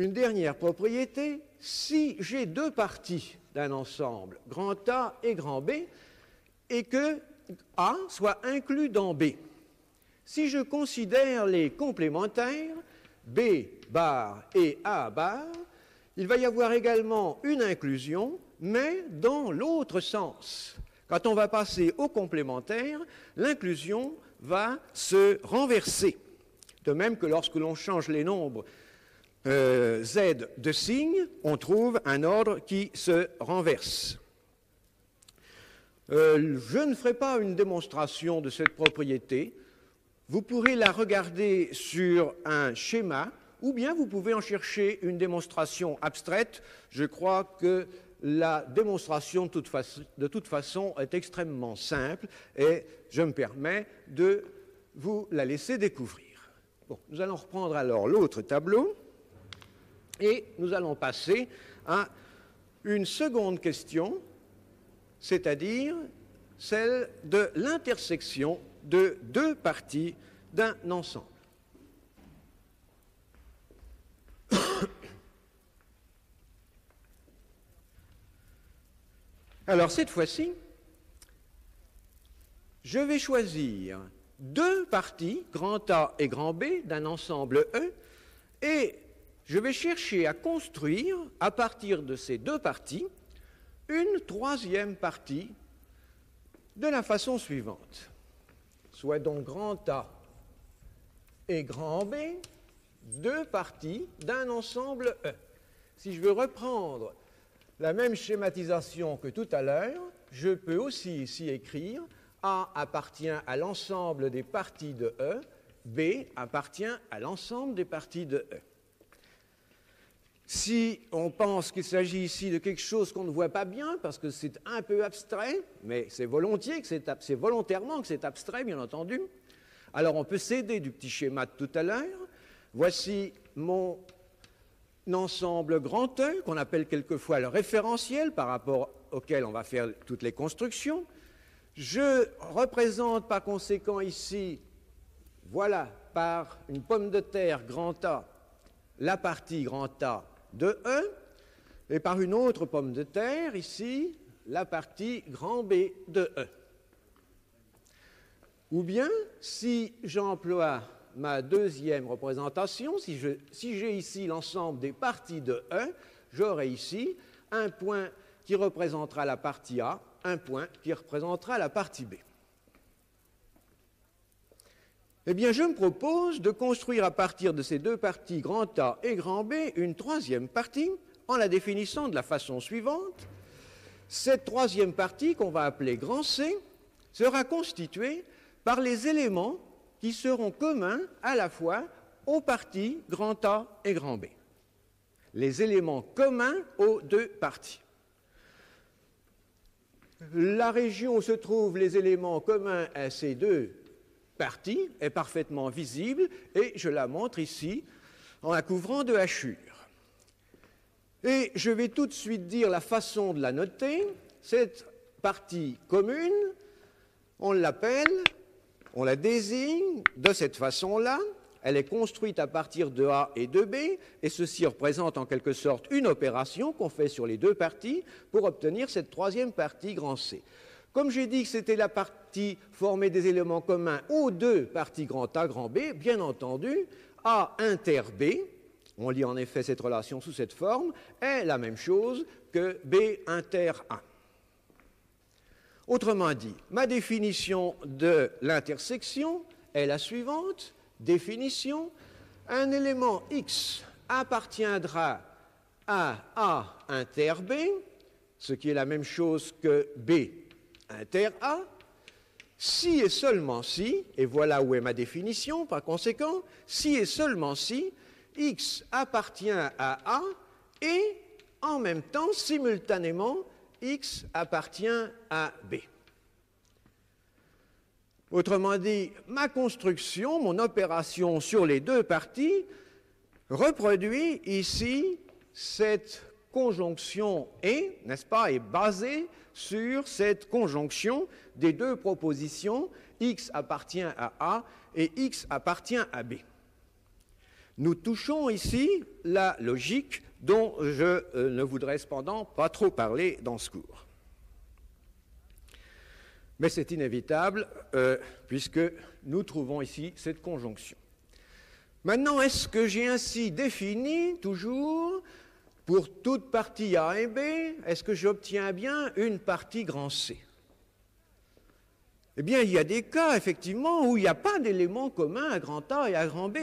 Une dernière propriété, si j'ai deux parties d'un ensemble, grand A et grand B, et que A soit inclus dans B. Si je considère les complémentaires, B bar et A bar, il va y avoir également une inclusion, mais dans l'autre sens. Quand on va passer au complémentaire, l'inclusion va se renverser. De même que lorsque l'on change les nombres Z de signe, on trouve un ordre qui se renverse. Je ne ferai pas une démonstration de cette propriété. Vous pourrez la regarder sur un schéma, ou bien vous pouvez en chercher une démonstration abstraite. Je crois que la démonstration, de toute façon, est extrêmement simple et je me permets de vous la laisser découvrir. Bon, nous allons reprendre alors l'autre tableau et nous allons passer à une seconde question, c'est-à-dire celle de l'intersection de deux parties d'un ensemble. Alors cette fois-ci, je vais choisir deux parties, grand A et grand B, d'un ensemble E, et je vais chercher à construire, à partir de ces deux parties, une troisième partie de la façon suivante. Soit donc grand A et grand B, deux parties d'un ensemble E. Si je veux reprendre la même schématisation que tout à l'heure, je peux aussi ici écrire A appartient à l'ensemble des parties de E, B appartient à l'ensemble des parties de E. Si on pense qu'il s'agit ici de quelque chose qu'on ne voit pas bien, parce que c'est un peu abstrait, mais c'est volontairement que c'est abstrait, bien entendu, alors on peut s'aider du petit schéma de tout à l'heure. Voici mon ensemble grand E, qu'on appelle quelquefois le référentiel, par rapport auquel on va faire toutes les constructions. Je représente par conséquent ici, voilà, par une pomme de terre grand A, la partie grand A de E, et par une autre pomme de terre, ici, la partie grand B de E. Ou bien, si j'emploie ma deuxième représentation, si j'ai ici l'ensemble des parties de E, j'aurai ici un point qui représentera la partie A, un point qui représentera la partie B. Eh bien, je me propose de construire à partir de ces deux parties, grand A et grand B, une troisième partie, en la définissant de la façon suivante. Cette troisième partie, qu'on va appeler grand C, sera constituée par les éléments qui seront communs à la fois aux parties grand A et grand B. Les éléments communs aux deux parties. La région où se trouvent les éléments communs à ces deux partie est parfaitement visible et je la montre ici en la couvrant de hachures. Et je vais tout de suite dire la façon de la noter. Cette partie commune, on l'appelle, on la désigne de cette façon-là. Elle est construite à partir de A et de B et ceci représente en quelque sorte une opération qu'on fait sur les deux parties pour obtenir cette troisième partie grand C. Comme j'ai dit que c'était la partie formée des éléments communs aux deux parties grand A, grand B, bien entendu, A inter B, on lit en effet cette relation sous cette forme, est la même chose que B inter A. Autrement dit, ma définition de l'intersection est la suivante. Définition, un élément X appartiendra à A inter B, ce qui est la même chose que B inter A, si et seulement si, et voilà où est ma définition, par conséquent, si et seulement si, X appartient à A et, en même temps, simultanément, X appartient à B. Autrement dit, ma construction, mon opération sur les deux parties, reproduit ici cette conjonction et, n'est-ce pas, est basée sur cette conjonction des deux propositions X appartient à A et X appartient à B. Nous touchons ici la logique dont je ne voudrais cependant pas trop parler dans ce cours. Mais c'est inévitable puisque nous trouvons ici cette conjonction. Maintenant, est-ce que j'ai ainsi défini toujours pour toute partie A et B, est-ce que j'obtiens bien une partie grand C? Eh bien, il y a des cas, effectivement, où il n'y a pas d'éléments communs à grand A et à grand B.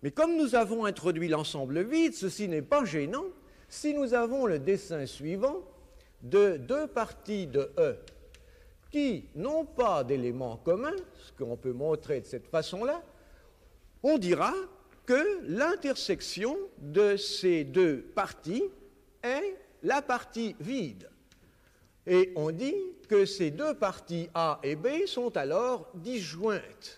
Mais comme nous avons introduit l'ensemble vide, ceci n'est pas gênant. Si nous avons le dessin suivant de deux parties de E qui n'ont pas d'éléments communs, ce qu'on peut montrer de cette façon-là, on dira que l'intersection de ces deux parties est la partie vide. Et on dit que ces deux parties A et B sont alors disjointes.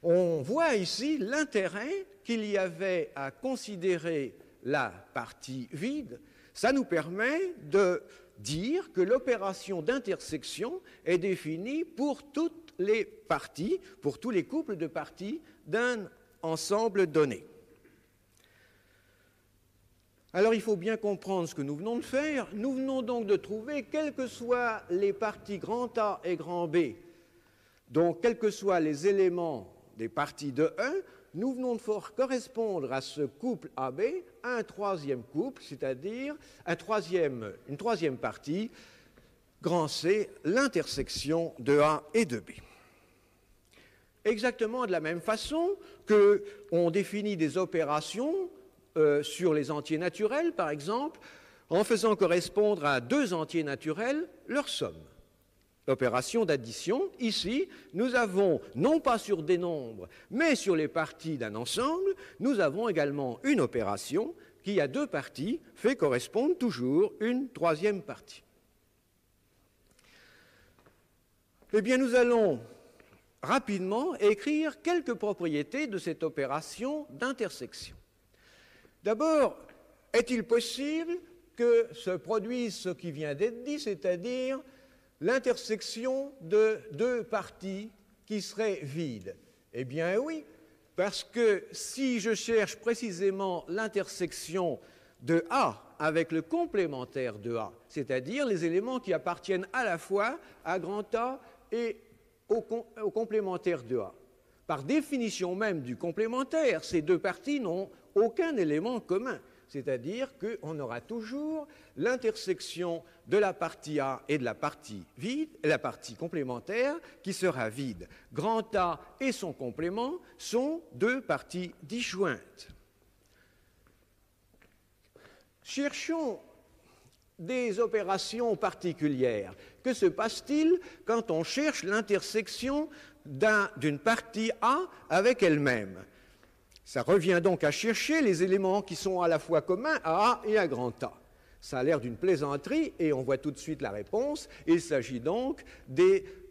On voit ici l'intérêt qu'il y avait à considérer la partie vide. Ça nous permet de dire que l'opération d'intersection est définie pour toutes les parties, pour tous les couples de parties d'un ensemble donné. Alors il faut bien comprendre ce que nous venons de faire. Nous venons donc de trouver, quelles que soient les parties grand A et grand B, donc quels que soient les éléments des parties de 1, nous venons de faire correspondre à ce couple AB un troisième couple, c'est-à-dire une troisième partie, grand C, l'intersection de A et de B. Exactement de la même façon qu'on définit des opérations sur les entiers naturels, par exemple, en faisant correspondre à deux entiers naturels leur somme. L'opération d'addition, ici, nous avons, non pas sur des nombres, mais sur les parties d'un ensemble, nous avons également une opération qui, à deux parties, fait correspondre toujours une troisième partie. Eh bien, nous allons rapidement écrire quelques propriétés de cette opération d'intersection. D'abord, est-il possible que se produise ce qui vient d'être dit, c'est-à-dire l'intersection de deux parties qui seraient vides? Eh bien oui, parce que si je cherche précisément l'intersection de A avec le complémentaire de A, c'est-à-dire les éléments qui appartiennent à la fois à grand A et au complémentaire de A. Par définition même du complémentaire, ces deux parties n'ont aucun élément commun, c'est-à-dire qu'on aura toujours l'intersection de la partie A et de la partie vide, la partie complémentaire qui sera vide. Grand A et son complément sont deux parties disjointes. Cherchons des opérations particulières. Que se passe-t-il quand on cherche l'intersection d'une partie A avec elle-même? Ça revient donc à chercher les éléments qui sont à la fois communs à A et à grand A. Ça a l'air d'une plaisanterie et on voit tout de suite la réponse. Il s'agit donc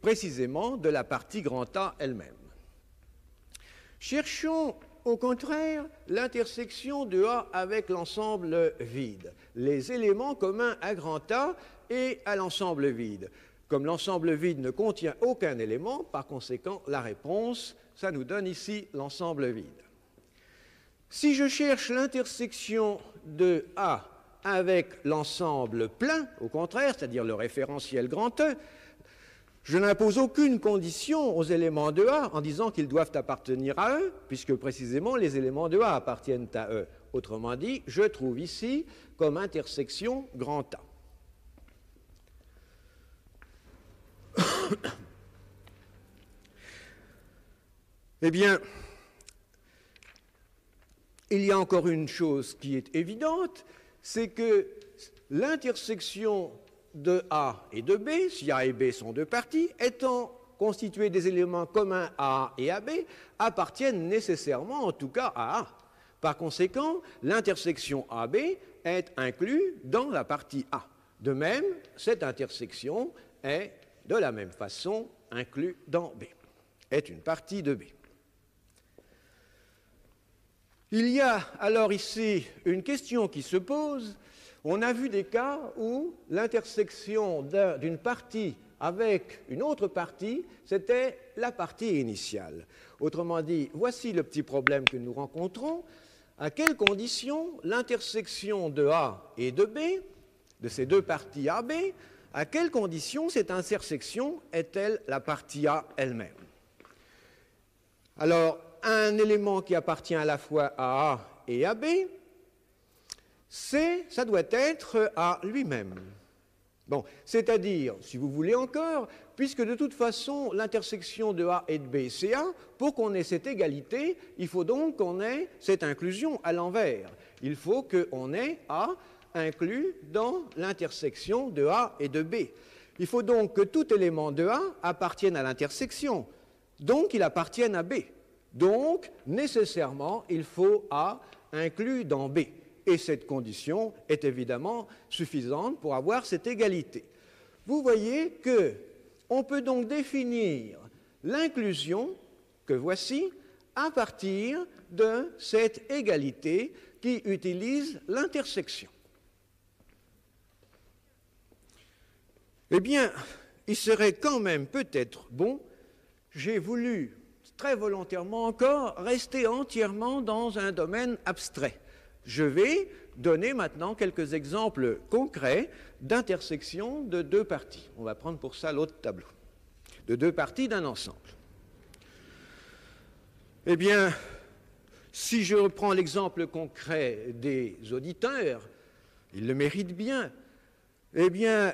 précisément de la partie grand A elle-même. Cherchons au contraire l'intersection de A avec l'ensemble vide, les éléments communs à grand A et à l'ensemble vide. Comme l'ensemble vide ne contient aucun élément, par conséquent, la réponse, ça nous donne ici l'ensemble vide. Si je cherche l'intersection de A avec l'ensemble plein, au contraire, c'est-à-dire le référentiel grand E, je n'impose aucune condition aux éléments de A en disant qu'ils doivent appartenir à E, puisque précisément les éléments de A appartiennent à E. Autrement dit, je trouve ici comme intersection grand A. Eh bien, il y a encore une chose qui est évidente, c'est que l'intersection de A et de B, si A et B sont deux parties, étant constituées des éléments communs à A et à B, appartiennent nécessairement, en tout cas, à A. Par conséquent, l'intersection AB est inclue dans la partie A. De même, cette intersection est, de la même façon, inclue dans B, est une partie de B. Il y a alors ici une question qui se pose. On a vu des cas où l'intersection d'une partie avec une autre partie, c'était la partie initiale. Autrement dit, voici le petit problème que nous rencontrons. À quelles conditions l'intersection de A et de B, de ces deux parties AB, à quelles conditions cette intersection est-elle la partie A elle-même? Alors, un élément qui appartient à la fois à A et à B, ça doit être A lui-même. Bon, c'est-à-dire, si vous voulez encore, puisque de toute façon, l'intersection de A et de B, c'est A, pour qu'on ait cette égalité, il faut donc qu'on ait cette inclusion à l'envers. Il faut qu'on ait A inclus dans l'intersection de A et de B. Il faut donc que tout élément de A appartienne à l'intersection, donc il appartienne à B. Donc, nécessairement, il faut A inclus dans B. Et cette condition est évidemment suffisante pour avoir cette égalité. Vous voyez qu'on peut donc définir l'inclusion que voici à partir de cette égalité qui utilise l'intersection. Eh bien, il serait quand même peut-être bon, j'ai voulu très volontairement encore rester entièrement dans un domaine abstrait. Je vais donner maintenant quelques exemples concrets d'intersection de deux parties. On va prendre pour ça l'autre tableau, de deux parties d'un ensemble. Eh bien, si je reprends l'exemple concret des auditeurs, ils le méritent bien. Eh bien,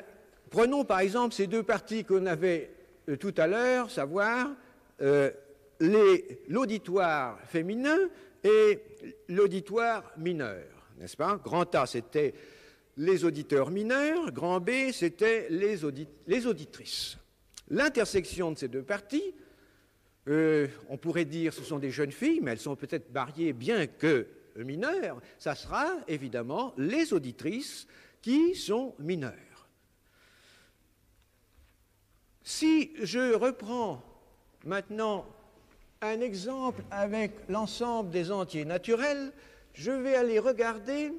prenons par exemple ces deux parties qu'on avait tout à l'heure, savoir l'auditoire féminin et l'auditoire mineur, n'est-ce pas? Grand A, c'était les auditeurs mineurs, grand B, c'était les auditrices. L'intersection de ces deux parties, on pourrait dire que ce sont des jeunes filles, mais elles sont peut-être mariées bien que mineures, ça sera évidemment les auditrices qui sont mineures. Si je reprends maintenant un exemple avec l'ensemble des entiers naturels, je vais aller regarder,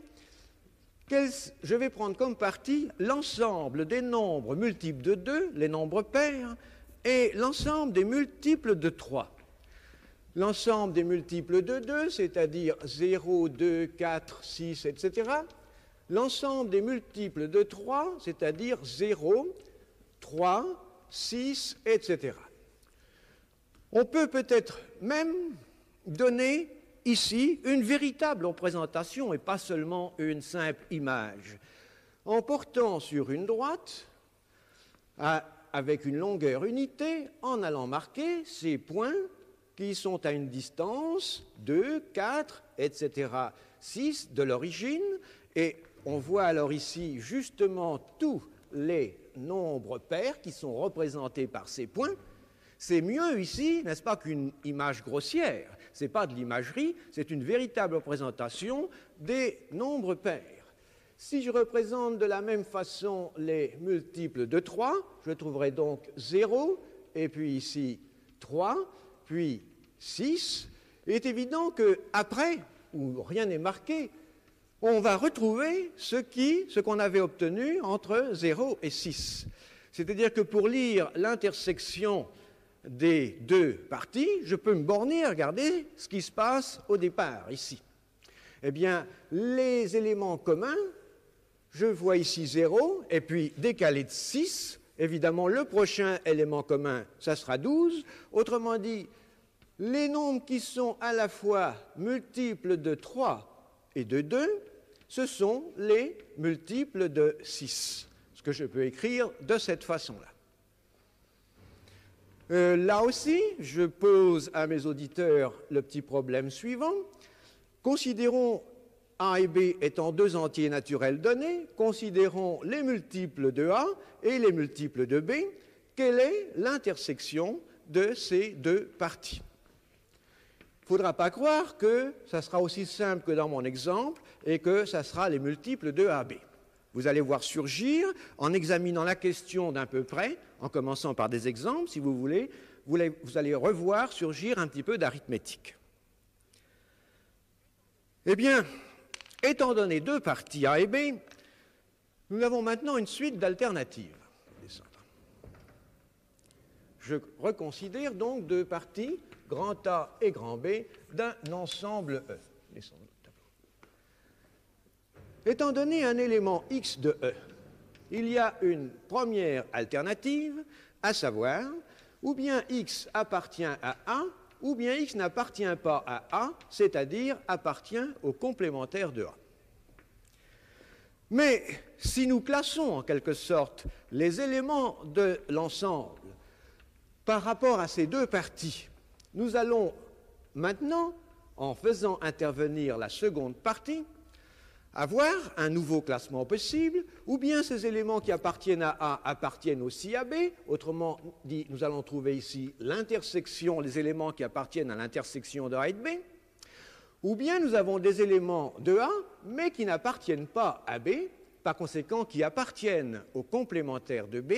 je vais prendre comme partie l'ensemble des nombres multiples de 2, les nombres pairs, et l'ensemble des multiples de 3. L'ensemble des multiples de 2, c'est-à-dire 0, 2, 4, 6, etc. L'ensemble des multiples de 3, c'est-à-dire 0, 3, 6, etc. On peut peut-être même donner ici une véritable représentation et pas seulement une simple image, en portant sur une droite, avec une longueur unité, en allant marquer ces points qui sont à une distance 2, 4, etc., 6 de l'origine, et on voit alors ici justement tous les nombres pairs qui sont représentés par ces points. C'est mieux ici, n'est-ce pas, qu'une image grossière. Ce n'est pas de l'imagerie, c'est une véritable représentation des nombres pairs. Si je représente de la même façon les multiples de 3, je trouverai donc 0, et puis ici 3, puis 6. Il est évident qu'après, où rien n'est marqué, on va retrouver ce qu'on avait obtenu entre 0 et 6. C'est-à-dire que pour lire l'intersection des deux parties, je peux me borner à regarder ce qui se passe au départ, ici. Eh bien, les éléments communs, je vois ici 0, et puis décalé de 6, évidemment, le prochain élément commun, ça sera 12. Autrement dit, les nombres qui sont à la fois multiples de 3 et de 2, ce sont les multiples de 6, ce que je peux écrire de cette façon-là. Là aussi, je pose à mes auditeurs le petit problème suivant. Considérons A et B étant deux entiers naturels donnés, considérons les multiples de A et les multiples de B. Quelle est l'intersection de ces deux parties? Il ne faudra pas croire que ça sera aussi simple que dans mon exemple et que ça sera les multiples de AB. Vous allez voir surgir, en examinant la question d'un peu près, en commençant par des exemples, si vous voulez, vous allez revoir surgir un petit peu d'arithmétique. Eh bien, étant donné deux parties A et B, nous avons maintenant une suite d'alternatives. je reconsidère donc deux parties, grand A et grand B, d'un ensemble E. Étant donné un élément X de E, il y a une première alternative, à savoir, ou bien X appartient à A, ou bien X n'appartient pas à A, c'est-à-dire appartient au complémentaire de A. Mais si nous classons en quelque sorte les éléments de l'ensemble par rapport à ces deux parties, nous allons maintenant, en faisant intervenir la seconde partie, avoir un nouveau classement possible, ou bien ces éléments qui appartiennent à A appartiennent aussi à B, autrement dit, nous allons trouver ici l'intersection, les éléments qui appartiennent à l'intersection de A et de B, ou bien nous avons des éléments de A, mais qui n'appartiennent pas à B, par conséquent qui appartiennent au complémentaire de B,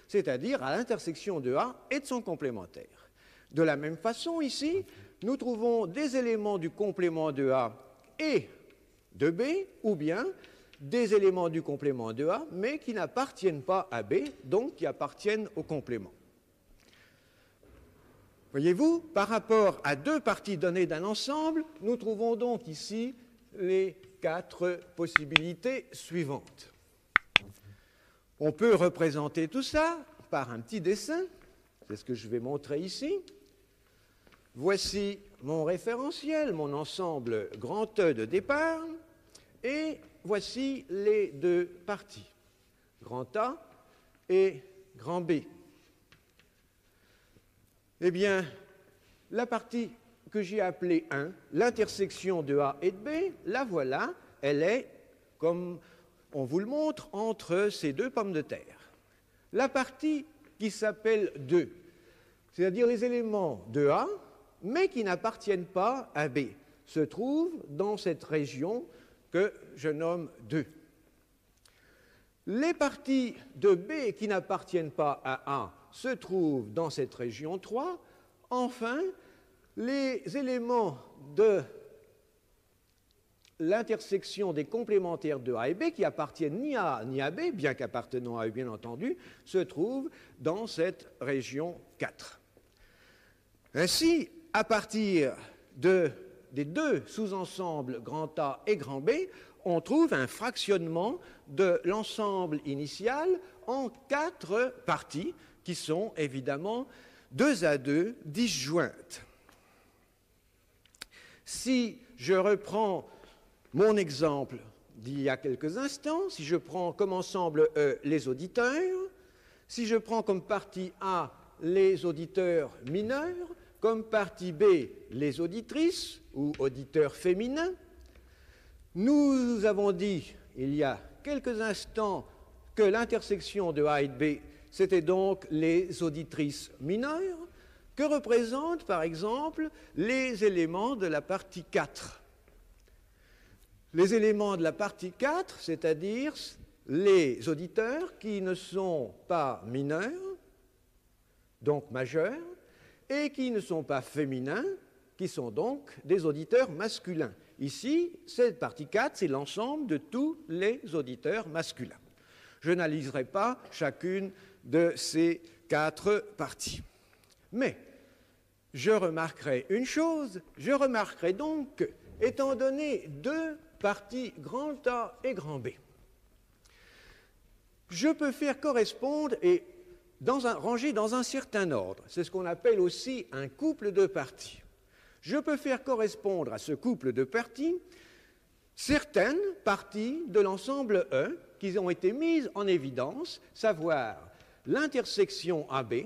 c'est-à-dire à l'intersection de A et de son complémentaire. De la même façon, ici, nous trouvons des éléments du complément de A et de B, ou bien des éléments du complément de A, mais qui n'appartiennent pas à B, donc qui appartiennent au complément. Voyez-vous, par rapport à deux parties données d'un ensemble, nous trouvons donc ici les quatre possibilités suivantes. On peut représenter tout ça par un petit dessin, c'est ce que je vais montrer ici. Voici mon référentiel, mon ensemble grand E de départ, et voici les deux parties, grand A et grand B. Eh bien, la partie que j'ai appelée 1, l'intersection de A et de B, la voilà, elle est, comme on vous le montre, entre ces deux pommes de terre. La partie qui s'appelle 2, c'est-à-dire les éléments de A, mais qui n'appartiennent pas à B, se trouvent dans cette région que je nomme 2. Les parties de B qui n'appartiennent pas à A se trouvent dans cette région 3. Enfin, les éléments de l'intersection des complémentaires de A et B qui appartiennent ni à A ni à B, bien qu'appartenant à E bien entendu, se trouvent dans cette région 4. Ainsi, à partir des deux sous-ensembles grand A et grand B, on trouve un fractionnement de l'ensemble initial en 4 parties qui sont évidemment 2 à 2 disjointes. Si je reprends mon exemple d'il y a quelques instants, si je prends comme ensemble E les auditeurs, si je prends comme partie A les auditeurs mineurs, comme partie B les auditrices ou auditeurs féminins, nous avons dit il y a quelques instants que l'intersection de A et de B, c'était donc les auditrices mineures, que représentent par exemple les éléments de la partie 4. Les éléments de la partie 4, c'est-à-dire les auditeurs qui ne sont pas mineurs, donc majeurs, et qui ne sont pas féminins, qui sont donc des auditeurs masculins. Ici, cette partie 4, c'est l'ensemble de tous les auditeurs masculins. Je n'analyserai pas chacune de ces 4 parties. Mais je remarquerai une chose, je remarquerai donc que, étant donné 2 parties grand A et grand B, je peux faire correspondre et ranger dans un certain ordre. C'est ce qu'on appelle aussi un couple de parties. Je peux faire correspondre à ce couple de parties certaines parties de l'ensemble E qui ont été mises en évidence, savoir l'intersection AB,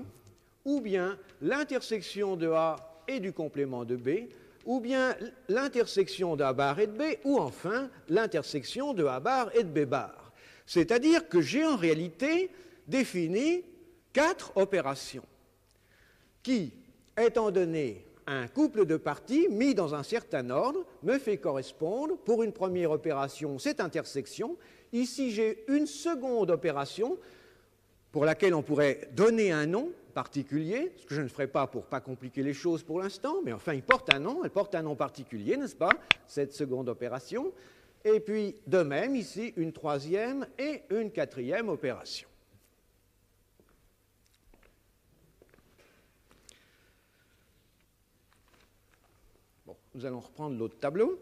ou bien l'intersection de A et du complément de B, ou bien l'intersection de A bar et de B, ou enfin l'intersection de A bar et de B bar. C'est-à-dire que j'ai en réalité défini 4 opérations qui, étant donné un couple de parties mis dans un certain ordre, me fait correspondre pour une première opération cette intersection. Ici, j'ai une seconde opération pour laquelle on pourrait donner un nom particulier, ce que je ne ferai pas pour ne pas compliquer les choses pour l'instant, mais enfin, il porte un nom, elle porte un nom particulier, n'est-ce pas, cette seconde opération. Et puis, de même, ici, une troisième et une quatrième opération. nous allons reprendre l'autre tableau.